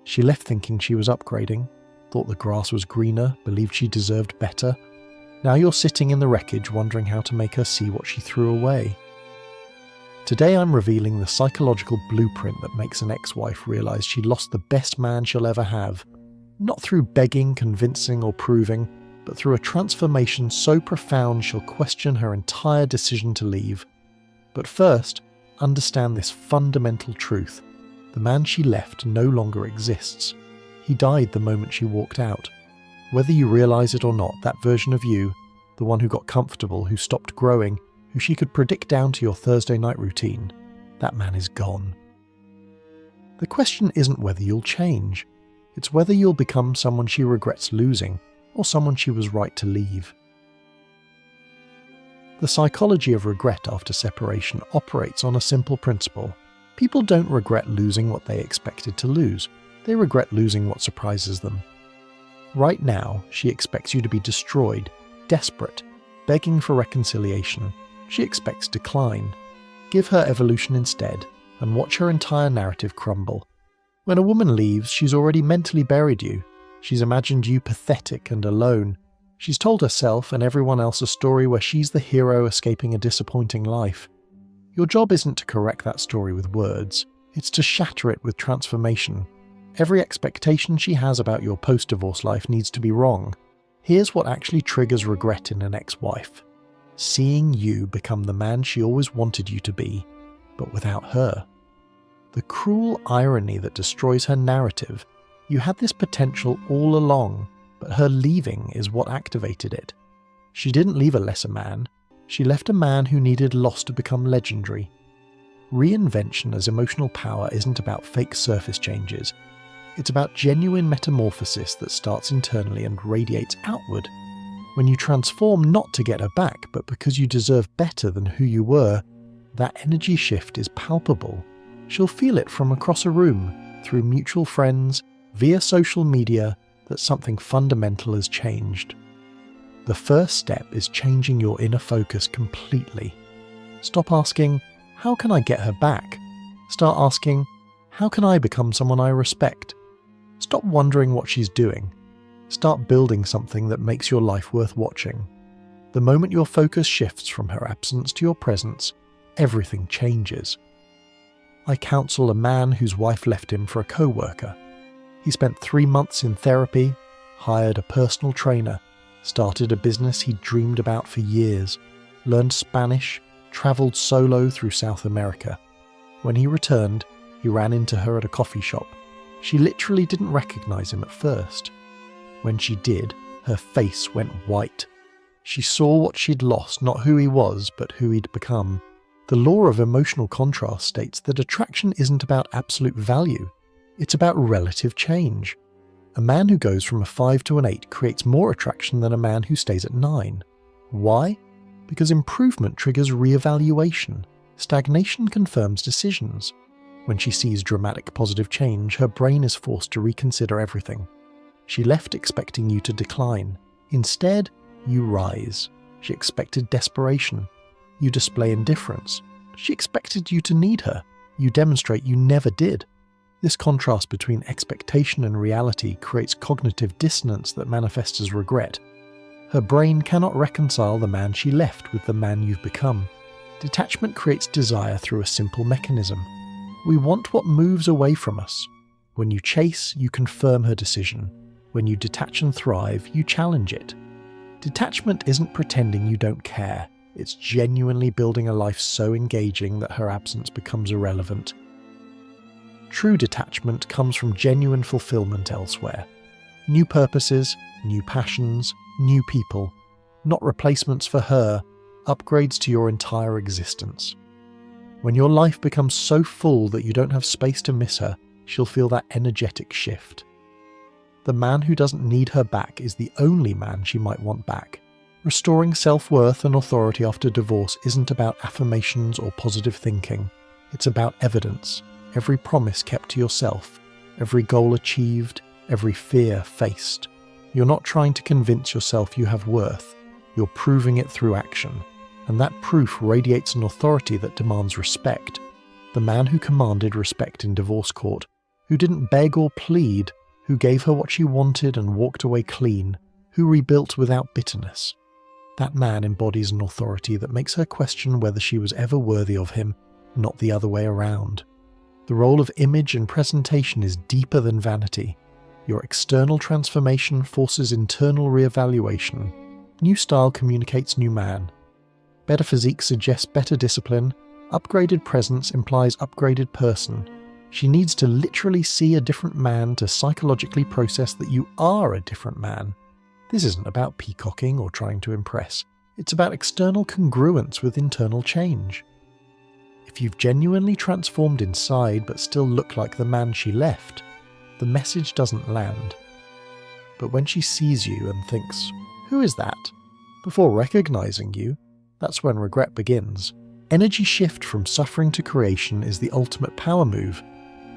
She left thinking she was upgrading, thought the grass was greener, believed she deserved better. Now you're sitting in the wreckage wondering how to make her see what she threw away. Today I'm revealing the psychological blueprint that makes an ex-wife realise she lost the best man she'll ever have, not through begging, convincing or proving, but through a transformation so profound she'll question her entire decision to leave. But first, understand this fundamental truth. The man she left no longer exists. He died the moment she walked out. Whether you realise it or not, that version of you, the one who got comfortable, who stopped growing, who she could predict down to your Thursday night routine, that man is gone. The question isn't whether you'll change. It's whether you'll become someone she regrets losing, or someone she was right to leave. The psychology of regret after separation operates on a simple principle. People don't regret losing what they expected to lose. They regret losing what surprises them. Right now, she expects you to be destroyed, desperate, begging for reconciliation. She expects decline. Give her evolution instead, and watch her entire narrative crumble. When a woman leaves, she's already mentally buried you. She's imagined you pathetic and alone. She's told herself and everyone else a story where she's the hero escaping a disappointing life. Your job isn't to correct that story with words, it's to shatter it with transformation. Every expectation she has about your post-divorce life needs to be wrong. Here's what actually triggers regret in an ex-wife. Seeing you become the man she always wanted you to be, but without her. The cruel irony that destroys her narrative. You had this potential all along, but her leaving is what activated it. She didn't leave a lesser man. She left a man who needed loss to become legendary. Reinvention as emotional power isn't about fake surface changes. It's about genuine metamorphosis that starts internally and radiates outward. When you transform not to get her back, but because you deserve better than who you were, that energy shift is palpable. She'll feel it from across a room, through mutual friends, via social media, that something fundamental has changed. The first step is changing your inner focus completely. Stop asking, how can I get her back? Start asking, how can I become someone I respect? Stop wondering what she's doing. Start building something that makes your life worth watching. The moment your focus shifts from her absence to your presence, everything changes. I counsel a man whose wife left him for a co-worker. He spent 3 months in therapy, hired a personal trainer, started a business he'd dreamed about for years, learned Spanish, travelled solo through South America. When he returned, he ran into her at a coffee shop. She literally didn't recognise him at first. When she did, her face went white. She saw what she'd lost, not who he was, but who he'd become. The law of emotional contrast states that attraction isn't about absolute value. It's about relative change. A man who goes from a 5 to an 8 creates more attraction than a man who stays at 9. Why? Because improvement triggers re-evaluation. Stagnation confirms decisions. When she sees dramatic positive change, her brain is forced to reconsider everything. She left expecting you to decline. Instead, you rise. She expected desperation. You display indifference. She expected you to need her. You demonstrate you never did. This contrast between expectation and reality creates cognitive dissonance that manifests as regret. Her brain cannot reconcile the man she left with the man you've become. Detachment creates desire through a simple mechanism. We want what moves away from us. When you chase, you confirm her decision. When you detach and thrive, you challenge it. Detachment isn't pretending you don't care. It's genuinely building a life so engaging that her absence becomes irrelevant. True detachment comes from genuine fulfillment elsewhere. New purposes, new passions, new people. Not replacements for her, upgrades to your entire existence. When your life becomes so full that you don't have space to miss her, she'll feel that energetic shift. The man who doesn't need her back is the only man she might want back. Restoring self-worth and authority after divorce isn't about affirmations or positive thinking. It's about evidence. Every promise kept to yourself, every goal achieved, every fear faced. You're not trying to convince yourself you have worth. You're proving it through action. And that proof radiates an authority that demands respect. The man who commanded respect in divorce court who didn't beg or plead, who gave her what she wanted and walked away clean, who rebuilt without bitterness. That man embodies an authority that makes her question whether she was ever worthy of him, not the other way around. The role of image and presentation is deeper than vanity. Your external transformation forces internal re-evaluation. New style communicates new man. Better physique suggests better discipline. Upgraded presence implies upgraded person. She needs to literally see a different man to psychologically process that you are a different man. This isn't about peacocking or trying to impress. It's about external congruence with internal change. If you've genuinely transformed inside but still look like the man she left, the message doesn't land. But when she sees you and thinks, "Who is that?" before recognizing you, that's when regret begins. Energy shift from suffering to creation is the ultimate power move.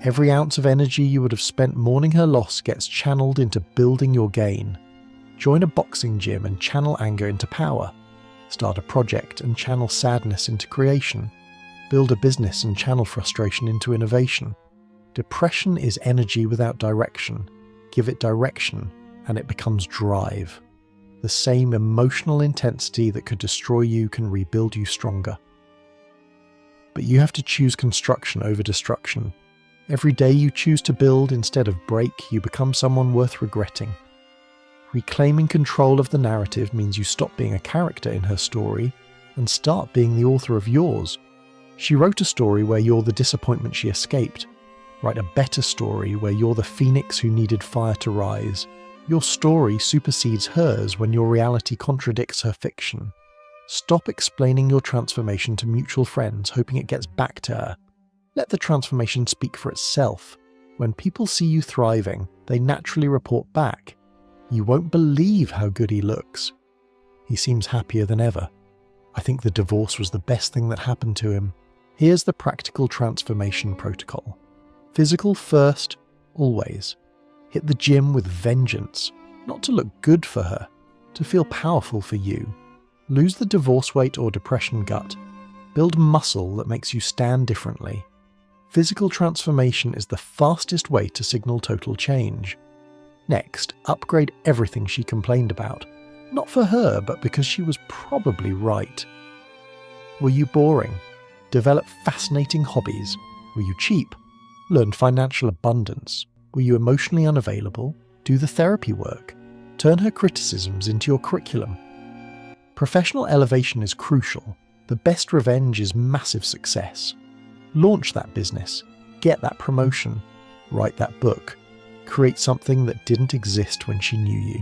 Every ounce of energy you would have spent mourning her loss gets channeled into building your gain. Join a boxing gym and channel anger into power. Start a project and channel sadness into creation. Build a business and channel frustration into innovation. Depression is energy without direction. Give it direction and it becomes drive. The same emotional intensity that could destroy you can rebuild you stronger. But you have to choose construction over destruction. Every day you choose to build instead of break, you become someone worth regretting. Reclaiming control of the narrative means you stop being a character in her story and start being the author of yours. She wrote a story where you're the disappointment she escaped. Write a better story where you're the phoenix who needed fire to rise. Your story supersedes hers when your reality contradicts her fiction. Stop explaining your transformation to mutual friends, hoping it gets back to her. Let the transformation speak for itself. When people see you thriving, they naturally report back. You won't believe how good he looks. He seems happier than ever. I think the divorce was the best thing that happened to him. Here's the practical transformation protocol. Physical first, always. Hit the gym with vengeance, not to look good for her, to feel powerful for you. Lose the divorce weight or depression gut. Build muscle that makes you stand differently. Physical transformation is the fastest way to signal total change. Next, upgrade everything she complained about. Not for her, but because she was probably right. Were you boring? Develop fascinating hobbies. Were you cheap? Learn financial abundance. Were you emotionally unavailable? Do the therapy work. Turn her criticisms into your curriculum. Professional elevation is crucial. The best revenge is massive success. Launch that business. Get that promotion. Write that book. Create something that didn't exist when she knew you.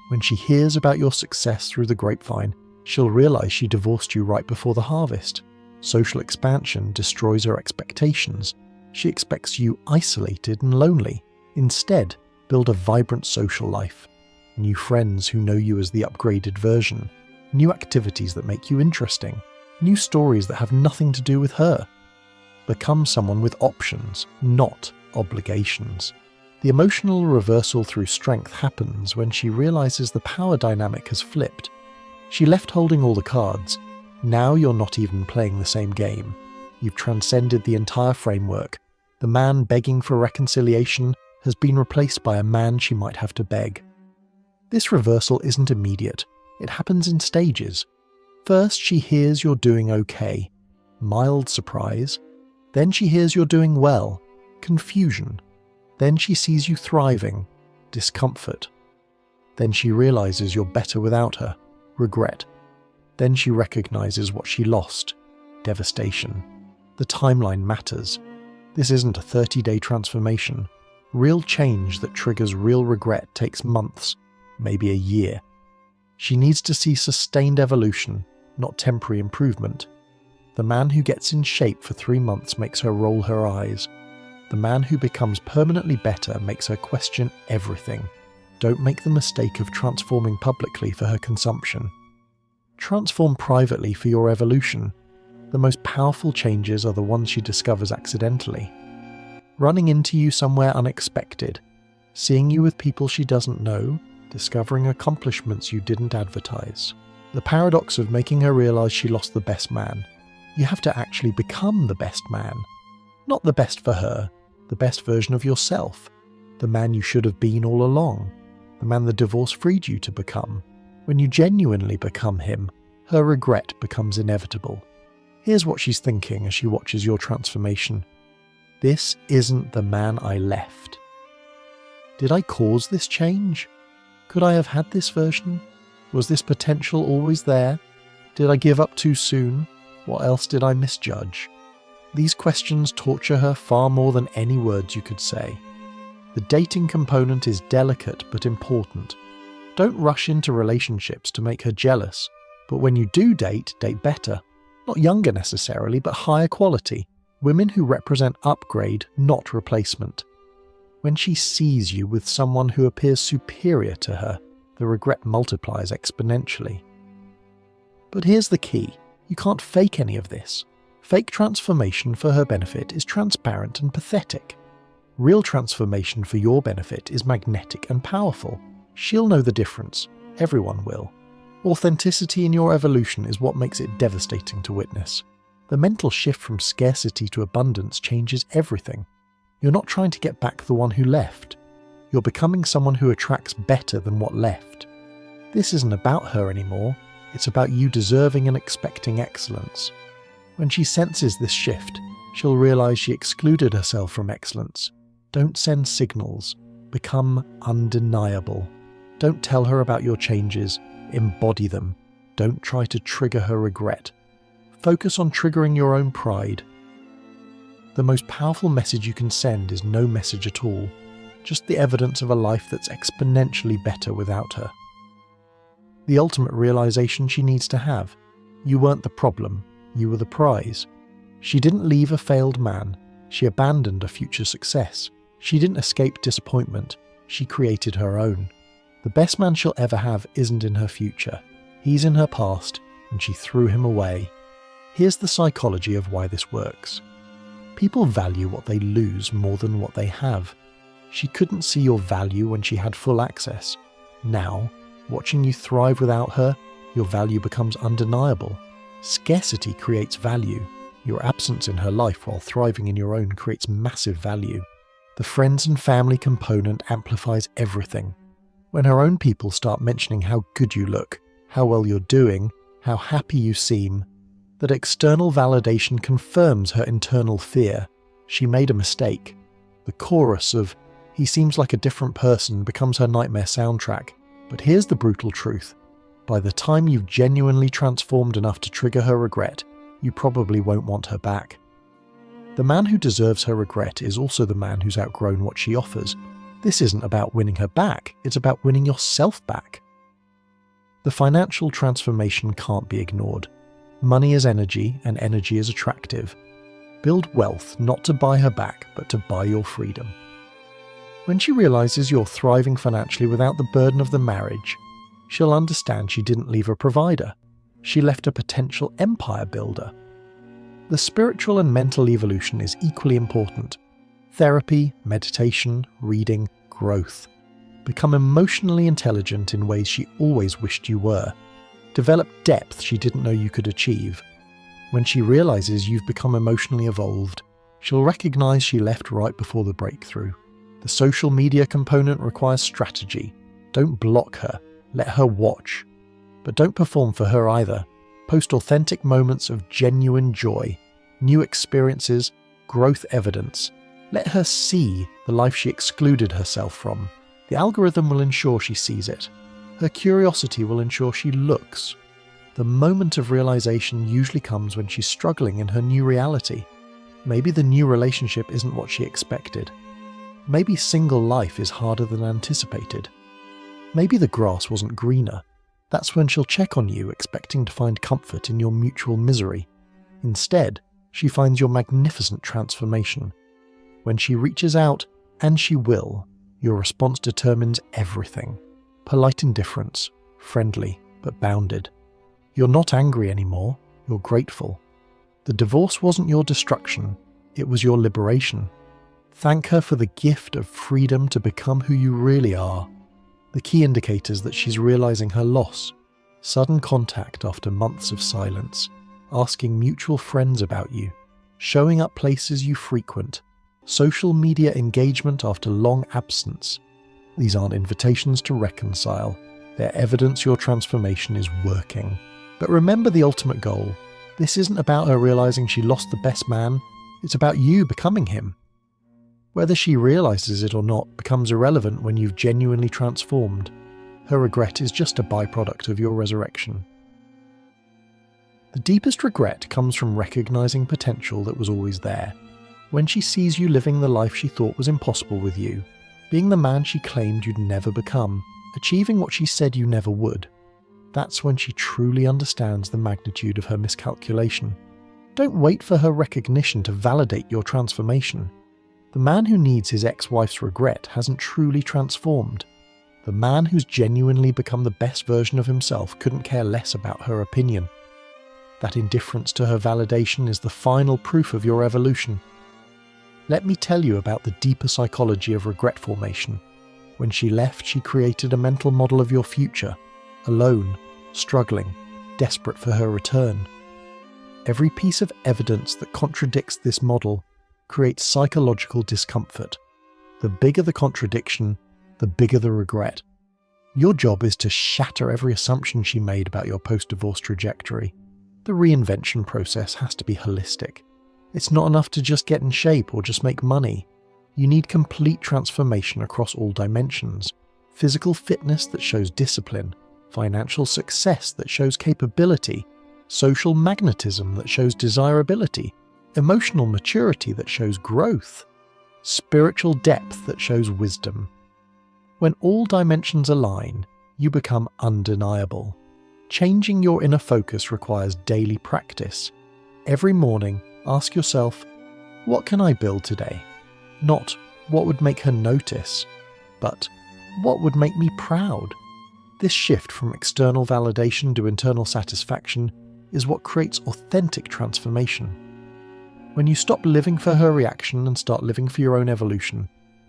When she hears about your success through the grapevine, she'll realize she divorced you right before the harvest. Social expansion destroys her expectations. She expects you isolated and lonely. Instead, build a vibrant social life. New friends who know you as the upgraded version. New activities that make you interesting. New stories that have nothing to do with her. Become someone with options, not obligations. The emotional reversal through strength happens when she realizes the power dynamic has flipped. She left holding all the cards. Now you're not even playing the same game. You've transcended the entire framework. The man begging for reconciliation has been replaced by a man she might have to beg. This reversal isn't immediate. It happens in stages. First, she hears you're doing okay. Mild surprise. Then she hears you're doing well. Confusion. Then she sees you thriving. Discomfort. Then she realizes you're better without her. Regret. Then she recognizes what she lost. Devastation. The timeline matters. This isn't a 30-day transformation. Real change that triggers real regret takes months, maybe a year. She needs to see sustained evolution, not temporary improvement. The man who gets in shape for 3 months makes her roll her eyes. The man who becomes permanently better makes her question everything. Don't make the mistake of transforming publicly for her consumption. Transform privately for your evolution. The most powerful changes are the ones she discovers accidentally. Running into you somewhere unexpected, seeing you with people she doesn't know, discovering accomplishments you didn't advertise. The paradox of making her realize she lost the best man. You have to actually become the best man. Not the best for her, the best version of yourself, the man you should have been all along, the man the divorce freed you to become. When you genuinely become him, her regret becomes inevitable. Here's what she's thinking as she watches your transformation. This isn't the man I left. Did I cause this change? Could I have had this version? Was this potential always there? Did I give up too soon? What else did I misjudge? These questions torture her far more than any words you could say. The dating component is delicate but important. Don't rush into relationships to make her jealous, but when you do date better. Not younger necessarily, but higher quality. Women who represent upgrade, not replacement. When she sees you with someone who appears superior to her, the regret multiplies exponentially. But here's the key. You can't fake any of this. Fake transformation for her benefit is transparent and pathetic. Real transformation for your benefit is magnetic and powerful. She'll know the difference. Everyone will. Authenticity in your evolution is what makes it devastating to witness. The mental shift from scarcity to abundance changes everything. You're not trying to get back the one who left. You're becoming someone who attracts better than what left. This isn't about her anymore. It's about you deserving and expecting excellence. When she senses this shift, she'll realize she excluded herself from excellence. Don't send signals. Become undeniable. Don't tell her about your changes. Embody them. Don't try to trigger her regret. Focus on triggering your own pride. The most powerful message you can send is no message at all, just the evidence of a life that's exponentially better without her. The ultimate realization she needs to have: you weren't the problem, you were the prize. She didn't leave a failed man, she abandoned a future success. She didn't escape disappointment, she created her own. The best man she'll ever have isn't in her future, he's in her past, and she threw him away. Here's the psychology of why this works. People value what they lose more than what they have. She couldn't see your value when she had full access. Now, watching you thrive without her, your value becomes undeniable. Scarcity creates value. Your absence in her life while thriving in your own creates massive value. The friends and family component amplifies everything. When her own people start mentioning how good you look, how well you're doing, how happy you seem, that external validation confirms her internal fear. She made a mistake. The chorus of, "He seems like a different person," becomes her nightmare soundtrack. But here's the brutal truth. By the time you've genuinely transformed enough to trigger her regret, you probably won't want her back. The man who deserves her regret is also the man who's outgrown what she offers. This isn't about winning her back, it's about winning yourself back. The financial transformation can't be ignored. Money is energy, and energy is attractive. Build wealth not to buy her back, but to buy your freedom. When she realizes you're thriving financially without the burden of the marriage, she'll understand she didn't leave a provider. She left a potential empire builder. The spiritual and mental evolution is equally important. Therapy, meditation, reading, growth. Become emotionally intelligent in ways she always wished you were. Develop depth she didn't know you could achieve. When she realizes you've become emotionally evolved, she'll recognize she left right before the breakthrough. The social media component requires strategy. Don't block her, let her watch. But don't perform for her either. Post authentic moments of genuine joy, new experiences, growth evidence. Let her see the life she excluded herself from. The algorithm will ensure she sees it. Her curiosity will ensure she looks. The moment of realization usually comes when she's struggling in her new reality. Maybe the new relationship isn't what she expected. Maybe single life is harder than anticipated. Maybe the grass wasn't greener. That's when she'll check on you, expecting to find comfort in your mutual misery. Instead, she finds your magnificent transformation. When she reaches out, and she will, your response determines everything. Polite indifference, friendly but bounded. You're not angry anymore, you're grateful. The divorce wasn't your destruction, it was your liberation. Thank her for the gift of freedom to become who you really are. The key indicators that she's realizing her loss: sudden contact after months of silence, asking mutual friends about you, showing up places you frequent, social media engagement after long absence. These aren't invitations to reconcile. They're evidence your transformation is working. But remember the ultimate goal. This isn't about her realizing she lost the best man. It's about you becoming him. Whether she realizes it or not becomes irrelevant when you've genuinely transformed. Her regret is just a byproduct of your resurrection. The deepest regret comes from recognizing potential that was always there. When she sees you living the life she thought was impossible with you, being the man she claimed you'd never become, achieving what she said you never would, that's when she truly understands the magnitude of her miscalculation. Don't wait for her recognition to validate your transformation. The man who needs his ex-wife's regret hasn't truly transformed. The man who's genuinely become the best version of himself couldn't care less about her opinion. That indifference to her validation is the final proof of your evolution. Let me tell you about the deeper psychology of regret formation. When she left, she created a mental model of your future, alone, struggling, desperate for her return. Every piece of evidence that contradicts this model creates psychological discomfort. The bigger the contradiction, the bigger the regret. Your job is to shatter every assumption she made about your post-divorce trajectory. The reinvention process has to be holistic. It's not enough to just get in shape or just make money. You need complete transformation across all dimensions. Physical fitness that shows discipline, financial success that shows capability, social magnetism that shows desirability, emotional maturity that shows growth, spiritual depth that shows wisdom. When all dimensions align, you become undeniable. Changing your inner focus requires daily practice. Every morning, ask yourself, what can I build today? Not what would make her notice, but what would make me proud? This shift from external validation to internal satisfaction is what creates authentic transformation. When you stop living for her reaction and start living for your own evolution,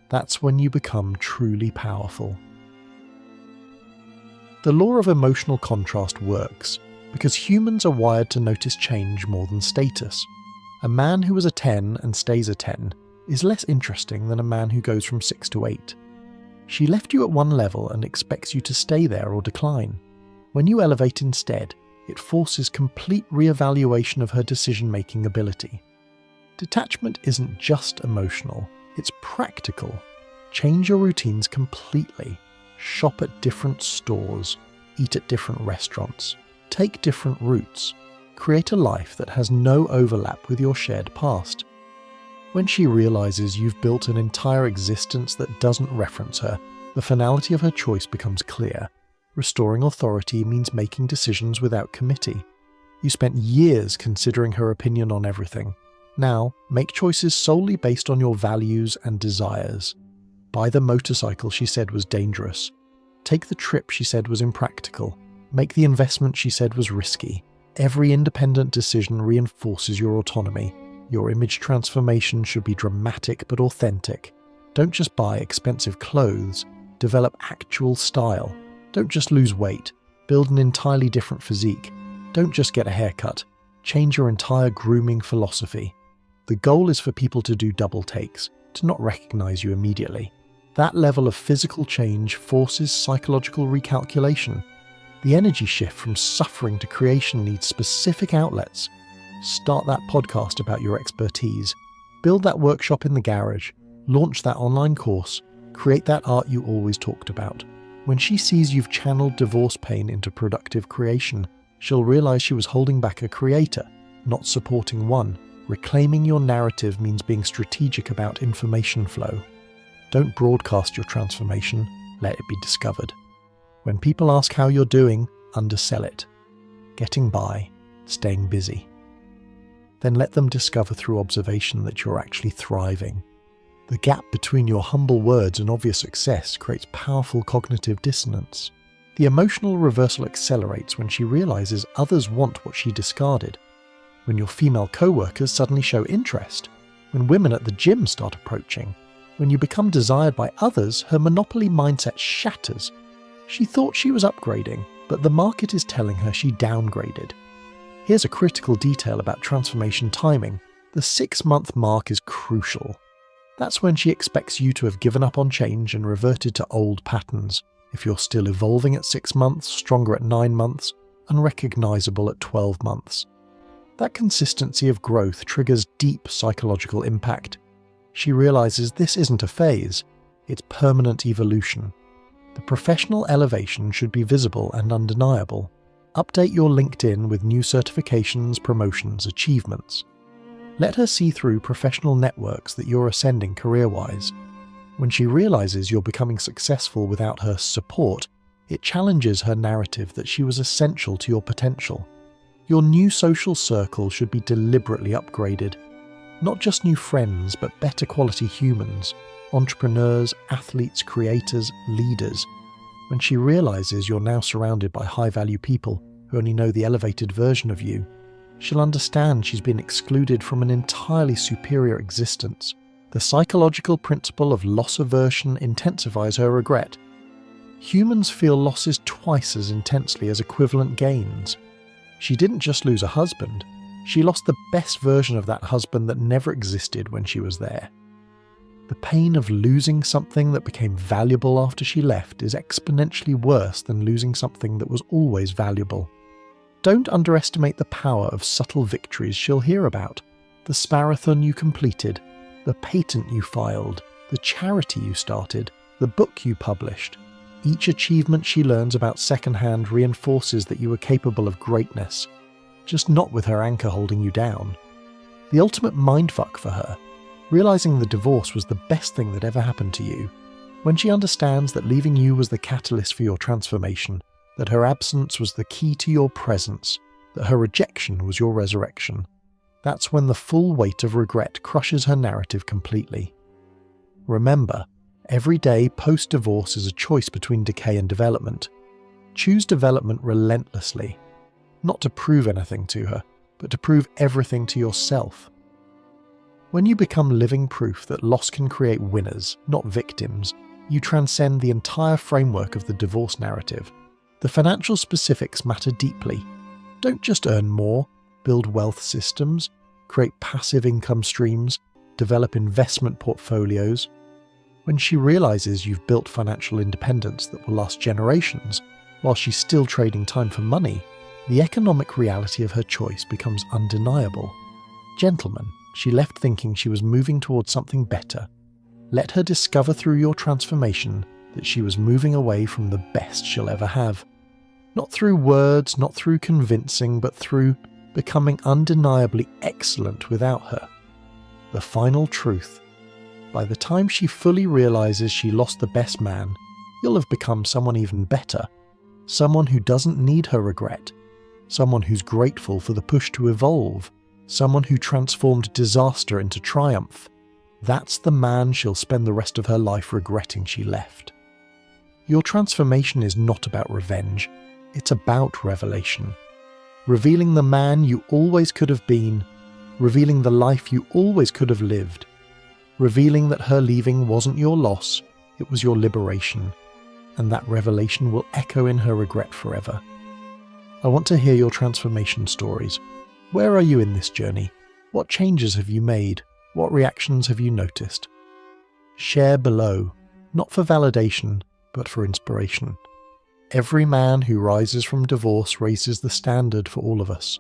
that's when you become truly powerful. The law of emotional contrast works because humans are wired to notice change more than status. A man who is a 10 and stays a 10 is less interesting than a man who goes from 6 to 8. She left you at one level and expects you to stay there or decline. When you elevate instead, it forces complete re-evaluation of her decision-making ability. Detachment isn't just emotional, it's practical. Change your routines completely. Shop at different stores, eat at different restaurants, take different routes, create a life that has no overlap with your shared past. When she realizes you've built an entire existence that doesn't reference her, the finality of her choice becomes clear. Restoring authority means making decisions without committee. You spent years considering her opinion on everything. Now, make choices solely based on your values and desires. Buy the motorcycle she said was dangerous. Take the trip she said was impractical. Make the investment she said was risky. Every independent decision reinforces your autonomy. Your image transformation should be dramatic but authentic. Don't just buy expensive clothes. Develop actual style. Don't just lose weight. Build an entirely different physique. Don't just get a haircut. Change your entire grooming philosophy. The goal is for people to do double takes, to not recognize you immediately. That level of physical change forces psychological recalculation. The energy shift from suffering to creation needs specific outlets. Start that podcast about your expertise. Build that workshop in the garage. Launch that online course. Create that art you always talked about. When she sees you've channeled divorce pain into productive creation, she'll realize she was holding back a creator, not supporting one. Reclaiming your narrative means being strategic about information flow. Don't broadcast your transformation, let it be discovered. When people ask how you're doing, undersell it. Getting by, staying busy. Then let them discover through observation that you're actually thriving. The gap between your humble words and obvious success creates powerful cognitive dissonance. The emotional reversal accelerates when she realizes others want what she discarded. When your female co-workers suddenly show interest. When women at the gym start approaching. When you become desired by others, her monopoly mindset shatters. She thought she was upgrading, but the market is telling her she downgraded. Here's a critical detail about transformation timing. The 6-month mark is crucial. That's when she expects you to have given up on change and reverted to old patterns. If you're still evolving at 6 months, stronger at 9 months, unrecognisable at 12 months. That consistency of growth triggers deep psychological impact. She realises this isn't a phase, it's permanent evolution. The professional elevation should be visible and undeniable. Update your LinkedIn with new certifications, promotions, achievements. Let her see through professional networks that you're ascending career-wise. When she realises you're becoming successful without her support, it challenges her narrative that she was essential to your potential. Your new social circle should be deliberately upgraded. Not just new friends, but better quality humans, entrepreneurs, athletes, creators, leaders. When she realises you're now surrounded by high-value people who only know the elevated version of you, she'll understand she's been excluded from an entirely superior existence. The psychological principle of loss aversion intensifies her regret. Humans feel losses twice as intensely as equivalent gains. She didn't just lose a husband, she lost the best version of that husband that never existed when she was there. The pain of losing something that became valuable after she left is exponentially worse than losing something that was always valuable. Don't underestimate the power of subtle victories she'll hear about. The Sparrathon you completed, the patent you filed, the charity you started, the book you published. Each achievement she learns about secondhand reinforces that you were capable of greatness, just not with her anchor holding you down. The ultimate mindfuck for her, realising the divorce was the best thing that ever happened to you. When she understands that leaving you was the catalyst for your transformation, that her absence was the key to your presence, that her rejection was your resurrection, that's when the full weight of regret crushes her narrative completely. Remember, every day post-divorce is a choice between decay and development. Choose development relentlessly, not to prove anything to her, but to prove everything to yourself. When you become living proof that loss can create winners, not victims, you transcend the entire framework of the divorce narrative. The financial specifics matter deeply. Don't just earn more, build wealth systems, create passive income streams, develop investment portfolios. When she realises you've built financial independence that will last generations, while she's still trading time for money, the economic reality of her choice becomes undeniable. Gentlemen, she left thinking she was moving towards something better. Let her discover through your transformation that she was moving away from the best she'll ever have. Not through words, not through convincing, but through becoming undeniably excellent without her. The final truth. By the time she fully realises she lost the best man, you'll have become someone even better. Someone who doesn't need her regret. Someone who's grateful for the push to evolve. Someone who transformed disaster into triumph. That's the man she'll spend the rest of her life regretting she left. Your transformation is not about revenge. It's about revelation. Revealing the man you always could have been. Revealing the life you always could have lived. Revealing that her leaving wasn't your loss, it was your liberation. And that revelation will echo in her regret forever. I want to hear your transformation stories. Where are you in this journey? What changes have you made? What reactions have you noticed? Share below, not for validation, but for inspiration. Every man who rises from divorce raises the standard for all of us.